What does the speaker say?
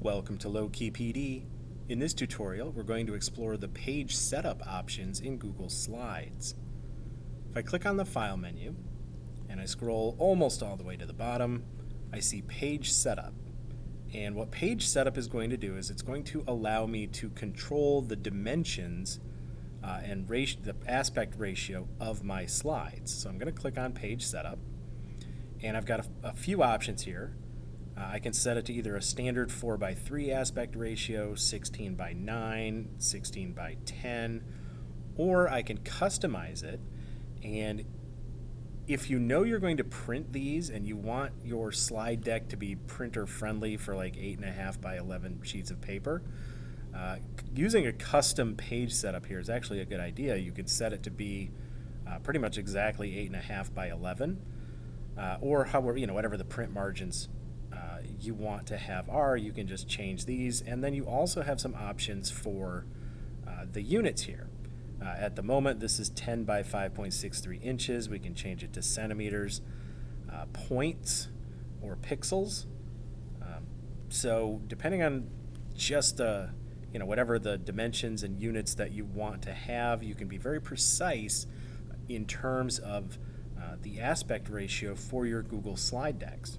Welcome to Low-Key PD. In this tutorial, we're going to explore the page setup options in Google Slides. If I click on the File menu and I scroll almost all the way to the bottom, I see Page Setup. And what Page Setup is going to do is it's going to allow me to control the dimensions and the aspect ratio of my slides. So I'm going to click on Page Setup, and I've got a few options here. I can set it to either a standard 4:3 aspect ratio, 16:9, 16:10, or I can customize it. And if you know you're going to print these and you want your slide deck to be printer friendly for like 8.5x11 sheets of paper, using a custom page setup here is actually a good idea. You could set it to be pretty much exactly 8.5x11, or however, whatever the print margins you want to have are. You can just change these, and then you also have some options for the units here. At the moment, this is 10 by 5.63 inches. We can change it to centimeters, points, or pixels. So depending on just whatever the dimensions and units that you want to have, you can be very precise in terms of the aspect ratio for your Google slide decks.